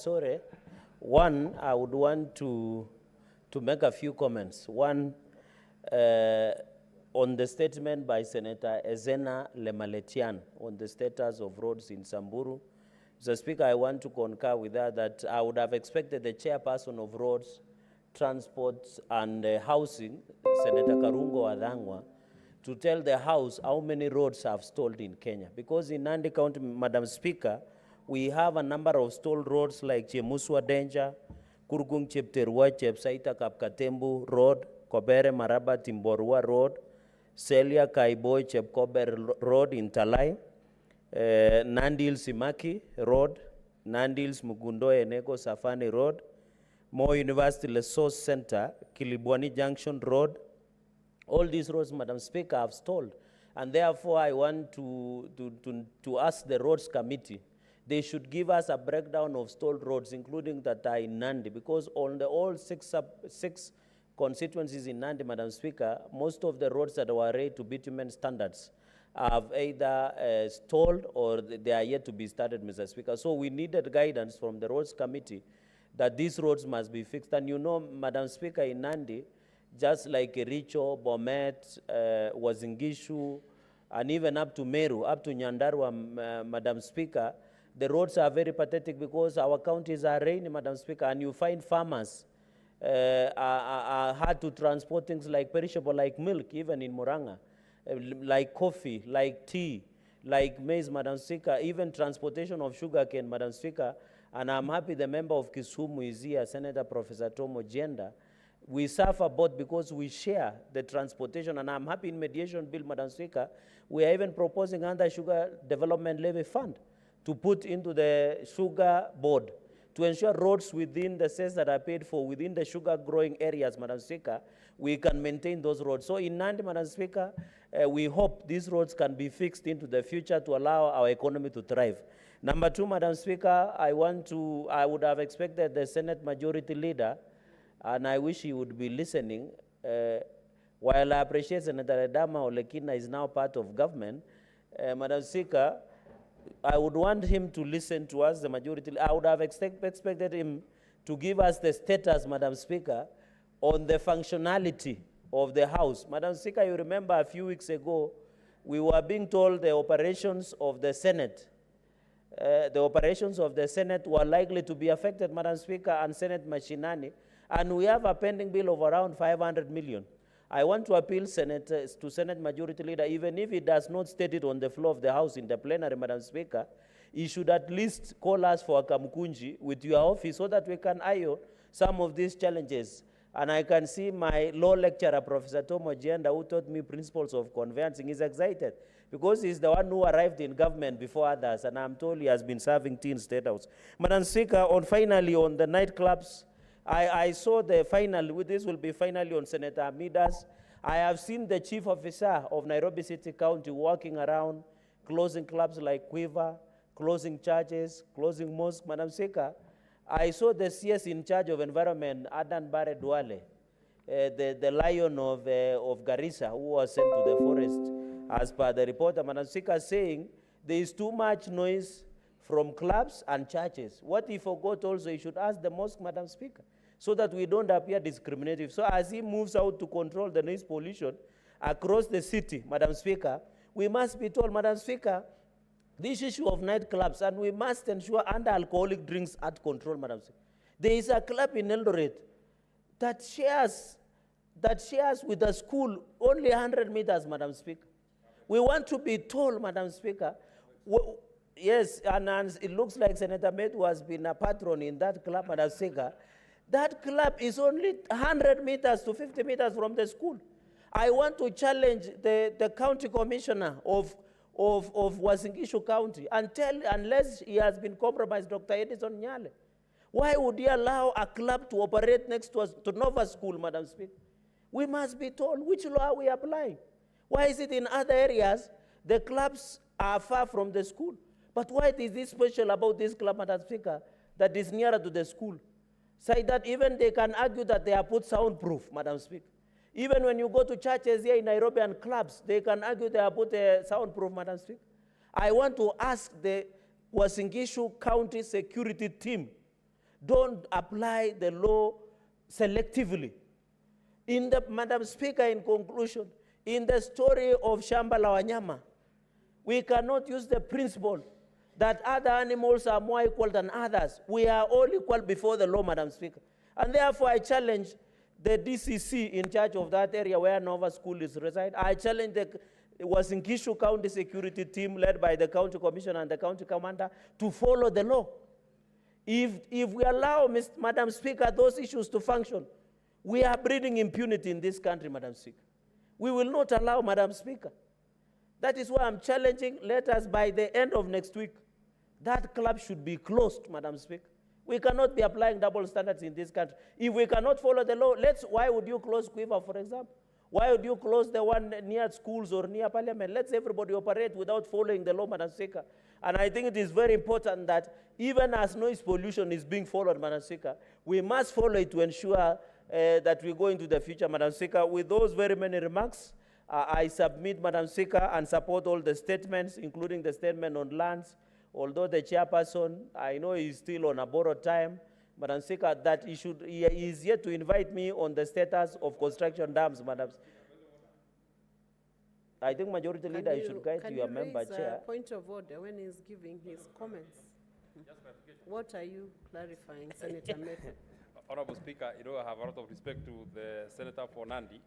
sorry. One, I would want to make a few comments. One, on the statement by Senator Ezena Lemaletian on the status of roads in Samburu. Mr. Speaker, I want to concur with that I would have expected the chairperson of roads, transport and housing, Senator Karungo Adangwa, to tell the House how many roads have stalled in Kenya. Because in Nandi County, Madam Speaker, we have a number of stalled roads like Chemuswa Danger, Kurgung Chepterwa, Chepsaita Kapkatembu Road, Kobere Maraba Timborwa Road, Celia Kaiboy Chepkober Road in Talai, Nandil Simaki Road, Nandils Mugundo Enego Safani Road, Mo University Lesos Center, Kilibwani Junction Road. All these roads, Madam Speaker, have stalled. And therefore, I want to ask the Roads Committee, they should give us a breakdown of stalled roads, including that are in Nandi, because on the all six constituencies in Nandi, Madam Speaker, most of the roads that were rated to bitumen standards have either stalled or they are yet to be started, Mr. Speaker. So we needed guidance from the Roads Committee that these roads must be fixed. And you know, Madam Speaker, in Nandi, just like Richo, Bomet, Wazingishu, and even up to Meru, up to Nyandarua, Madam Speaker, the roads are very pathetic because our counties are rainy, Madam Speaker, and you find farmers are hard to transport things like perishable, like milk, even in Muranga, like coffee, like tea, like maize, Madam Speaker, even transportation of sugarcane, Madam Speaker. And I'm happy the member of Kisumu is here, Senator Professor Tom Ojienda. We suffer both because we share the transportation, and I'm happy in mediation bill, Madam Speaker, we are even proposing under Sugar Development Levy Fund to put into the sugar board to ensure roads within the sets that are paid for within the sugar growing areas, Madam Speaker, we can maintain those roads. So in Nandi, Madam Speaker, we hope these roads can be fixed into the future to allow our economy to thrive. Number two, Madam Speaker, I would have expected the Senate Majority Leader, and I wish he would be listening. While I appreciate Senator Edama Olekina is now part of government, Madam Speaker, I would want him to listen to us, the majority. I would have expected him to give us the status, Madam Speaker, on the functionality of the House. Madam Speaker, you remember a few weeks ago, we were being told the operations of the Senate were likely to be affected, Madam Speaker, and Senate machinani, and we have a pending bill of around 500 million. I want to appeal to Senate Majority Leader, even if he does not state it on the floor of the House in the plenary, Madam Speaker, he should at least call us for a Kamukunji with your office so that we can iron some of these challenges. And I can see my law lecturer, Professor Tom Ojienda, who taught me principles of conveyancing, is excited because he's the one who arrived in government before others, and I'm told he has been serving tea in State House. Madam Speaker, finally on the nightclubs, I saw the final, this will be finally on Senator Amidas. I have seen the chief officer of Nairobi City County walking around, closing clubs like Quiver, closing churches, closing mosques. Madam Speaker, I saw the CS in charge of environment, Adan Bare Duale, the lion of Garissa, who was sent to the forest, as per the reporter, Madam Speaker, saying there is too much noise from clubs and churches. What he forgot also, he should ask the mosque, Madam Speaker, so that we don't appear discriminative. So as he moves out to control the noise pollution across the city, Madam Speaker, we must be told, Madam Speaker, this issue of nightclubs, and we must ensure under-alcoholic drinks at control, Madam Speaker. There is a club in Eldoret that shares with a school only 100 meters, Madam Speaker. We want to be told, Madam Speaker, yes, and it looks like Senator Metu has been a patron in that club, Madam Speaker. That club is only 100 meters to 50 meters from the school. I want to challenge the county commissioner of Wazingishu County and unless he has been compromised, Dr. Edison Nyale, why would he allow a club to operate next to Nova School, Madam Speaker? We must be told which law are we applying. Why is it in other areas the clubs are far from the school? But why is this special about this club, Madam Speaker, that is nearer to the school? Say that even they can argue that they are put soundproof, Madam Speaker. Even when you go to churches here in Nairobi and clubs, they can argue they are put soundproof, Madam Speaker. I want to ask the Wazingishu County Security Team Don't apply the law selectively. Madam Speaker, in conclusion, in the story of Shamba la Wanyama, we cannot use the principle that other animals are more equal than others. We are all equal before the law, Madam Speaker. And therefore, I challenge the DCC in charge of that area where Nova School is reside. I challenge the Uasin County security team led by the county commissioner and the county commander to follow the law. If we allow, Madam Speaker, those issues to function, we are breeding impunity in this country, Madam Speaker. We will not allow, Madam Speaker. That is why I'm challenging, let us, by the end of next week, that club should be closed, Madam Speaker. We cannot be applying double standards in this country. If we cannot follow the law, why would you close Quiver, for example? Why would you close the one near schools or near parliament? Let's everybody operate without following the law, Madam Speaker. And I think it is very important that even as noise pollution is being followed, Madam Speaker, we must follow it to ensure that we go into the future, Madam Speaker. With those very many remarks, I submit, Madam Speaker, and support all the statements, including the statement on lands. Although the chairperson, I know is still on a borrowed time, Madam Speaker, that he is yet to invite me on the status of construction dams, Madam. I think Majority Leader, you should guide your member, Chair. Point of order when he's giving his comments. What are you clarifying, Senator Mehta? Honorable Speaker, I have a lot of respect to the Senator for Nandi.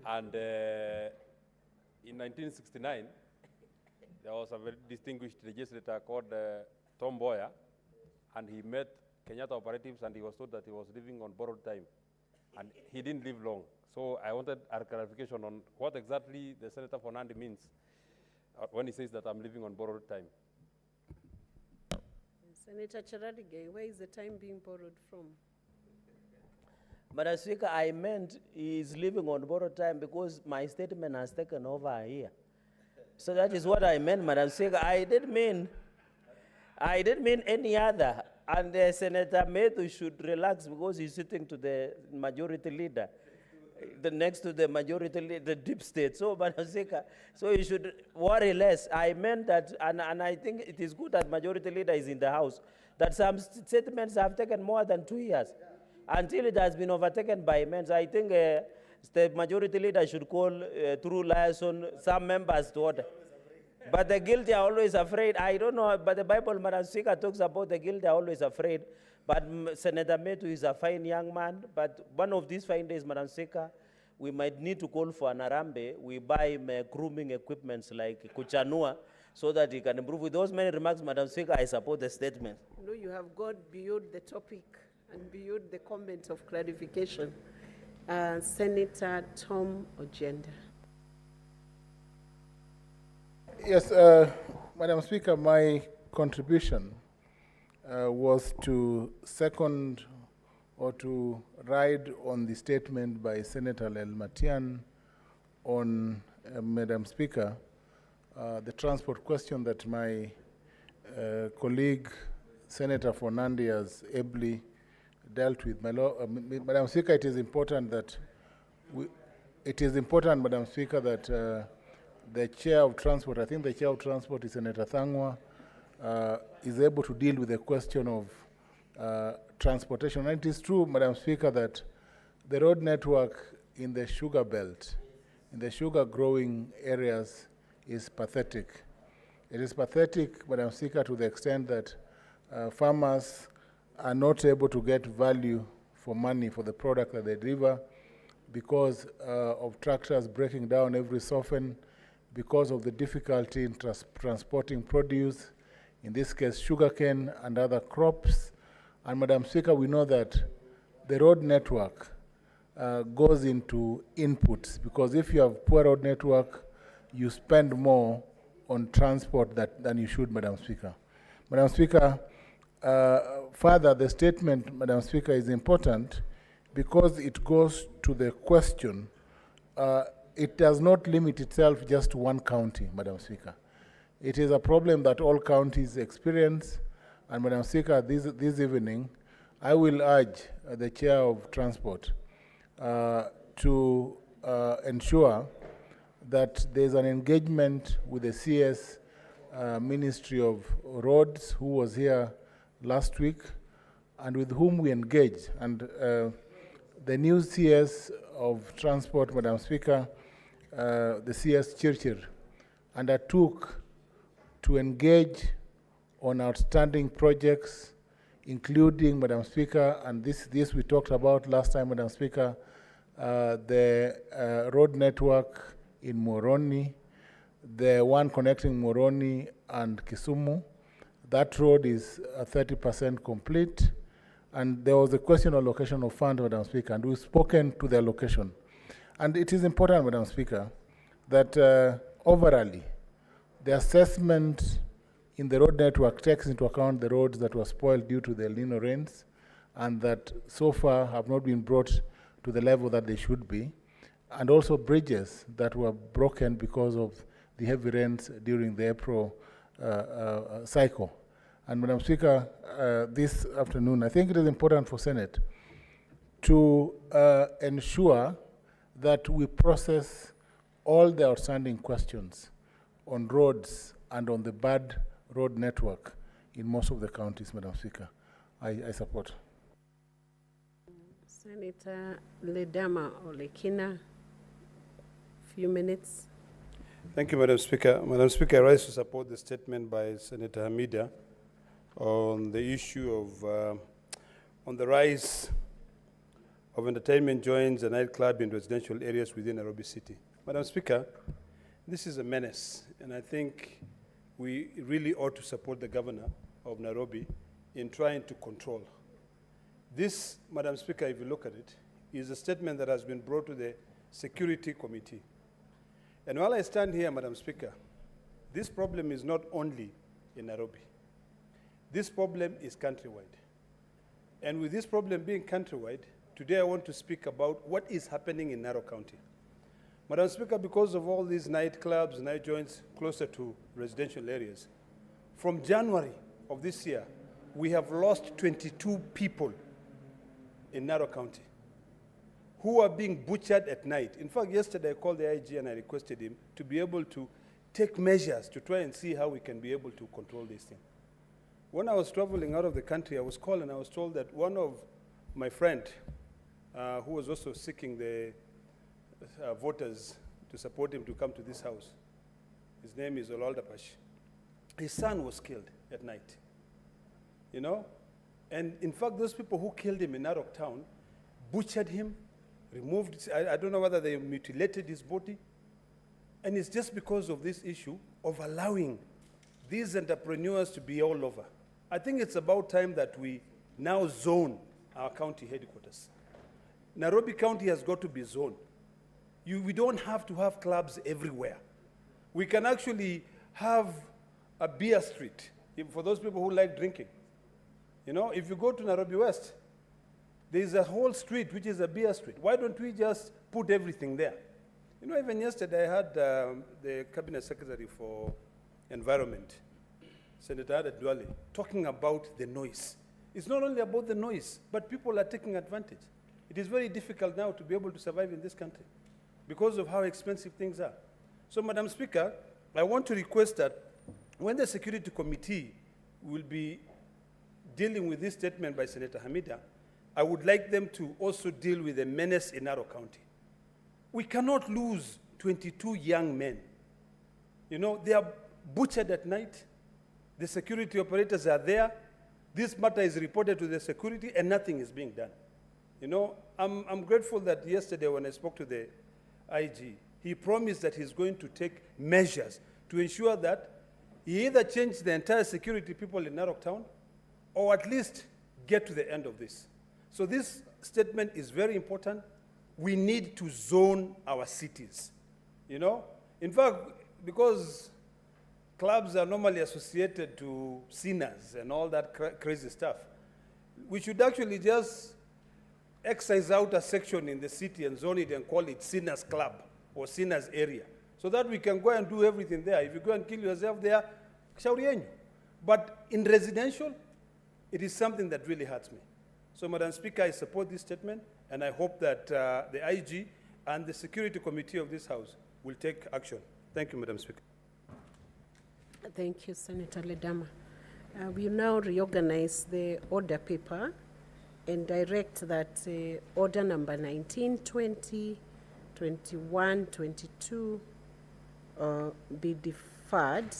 And in 1969, there was a very distinguished legislator called Tom Boyer, and he met Kenyatta operatives, and he was told that he was living on borrowed time. And he didn't live long. So I wanted a clarification on what exactly the Senator for Nandi means when he says that I'm living on borrowed time. Senator Charadige, where is the time being borrowed from? Madam Speaker, I meant he is living on borrowed time because my statement has taken over here. So that is what I meant, Madam Speaker. I didn't mean any other. And Senator Methu should relax because he's sitting to the Majority Leader, next to the Majority Leader, the deep state. So, Madam Speaker, so you should worry less. I meant that, and I think it is good that Majority Leader is in the House, that some statements have taken more than 2 years until it has been overtaken by amendments. I think the Majority Leader should call through liaison some members to order. But the guilty are always afraid. I don't know, but the Bible, Madam Speaker, talks about the guilty are always afraid. But Senator Methu is a fine young man. But one of these fine days, Madam Speaker, we might need to call for an Arambe. We buy him grooming equipments like Kuchanua so that he can improve. With those many remarks, Madam Speaker, I support the statement. No, you have gone beyond the topic and beyond the comment of clarification. Senator Tom Ojenda. Yes, Madam Speaker, my contribution was to second or to ride on the statement by Senator Matian on, Madam Speaker, the transport question that my colleague, Senator for Nandi, has ably dealt with. Madam Speaker, it is important that Madam Speaker, that the Chair of Transport, I think the Chair of Transport is Senator Thangwa, is able to deal with the question of transportation. And it is true, Madam Speaker, that the road network in the sugar belt, in the sugar growing areas, is pathetic. It is pathetic, Madam Speaker, to the extent that farmers are not able to get value for money for the product that they deliver because of tractors breaking down every so often, because of the difficulty in transporting produce, in this case sugarcane and other crops. And Madam Speaker, we know that the road network goes into inputs, because if you have poor road network, you spend more on transport than you should, Madam Speaker. Madam Speaker, further, the statement, Madam Speaker, is important because it goes to the question. It does not limit itself just to one county, Madam Speaker. It is a problem that all counties experience. And Madam Speaker, this evening, I will urge the Chair of Transport to ensure that there's an engagement with the CS Ministry of Roads, who was here last week, and with whom we engage. And the new CS of Transport, Madam Speaker, the CS Chirchir, undertook to engage on outstanding projects, including, Madam Speaker, and this we talked about last time, Madam Speaker, the road network in Moroni, the one connecting Moroni and Kisumu. That road is 30% complete. And there was a question of allocation of funds, Madam Speaker, and we've spoken to the allocation. And it is important, Madam Speaker, that overall, the assessment in the road network takes into account the roads that were spoiled due to the El Nino rains and that so far have not been brought to the level that they should be, and also bridges that were broken because of the heavy rains during the April cycle. And Madam Speaker, this afternoon, I think it is important for Senate to ensure that we process all the outstanding questions on roads and on the bad road network in most of the counties, Madam Speaker. I support. Senator Ledama Olekina, few minutes. Thank you, Madam Speaker. Madam Speaker, I rise to support the statement by Senator Hamida on the issue of on the rise of entertainment joints and nightclub in residential areas within Nairobi City. Madam Speaker, this is a menace, and I think we really ought to support the governor of Nairobi in trying to control. This, Madam Speaker, if you look at it, is a statement that has been brought to the Security Committee. And while I stand here, Madam Speaker, this problem is not only in Nairobi. This problem is countrywide. And with this problem being countrywide, today I want to speak about what is happening in Narok County. Madam Speaker, because of all these nightclubs, night joints closer to residential areas, from January of this year, we have lost 22 people in Narok County who are being butchered at night. In fact, yesterday I called the IG and I requested him to be able to take measures to try and see how we can be able to control this thing. When I was traveling out of the country, I was called and I was told that one of my friend, who was also seeking the voters to support him to come to this house, his name is Olaldapash, his son was killed at night, you know? And in fact, those people who killed him in Narok town butchered him, removed, I don't know whether they mutilated his body. And it's just because of this issue of allowing these entrepreneurs to be all over. I think it's about time that we now zone our county headquarters. Nairobi County has got to be zoned. We don't have to have clubs everywhere. We can actually have a beer street for those people who like drinking. You know, if you go to Nairobi West, there's a whole street which is a beer street. Why don't we just put everything there? You know, even yesterday I had the Cabinet Secretary for Environment, Senator Ada Duale, talking about the noise. It's not only about the noise, but people are taking advantage. It is very difficult now to be able to survive in this country because of how expensive things are. So, Madam Speaker, I want to request that when the Security Committee will be dealing with this statement by Senator Hamida, I would like them to also deal with the menace in Narok County. We cannot lose 22 young men. You know, they are butchered at night. The security operators are there. This matter is reported to the security and nothing is being done. You know, I'm grateful that yesterday when I spoke to the IG, he promised that he's going to take measures to ensure that he either changes the entire security people in Narok town or at least get to the end of this. So this statement is very important. We need to zone our cities, you know? In fact, because clubs are normally associated to sinners and all that crazy stuff, we should actually just excise out a section in the city and zone it and call it Sinners Club or Sinners Area, so that we can go and do everything there. If you go and kill yourself there, shauri yenyu. But in residential, it is something that really hurts me. So, Madam Speaker, I support this statement, and I hope that the IG and the Security Committee of this House will take action. Thank you, Madam Speaker. Thank you, Senator Ledama. We now reorganize the order paper and direct that order number 19, 20, 21, 22 be deferred.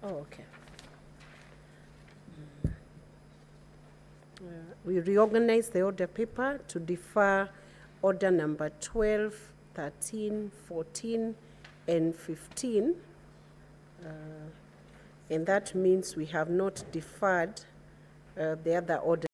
Oh, okay. We reorganize the order paper to defer order number 12, 13, 14, and 15. And that means we have not deferred the other order.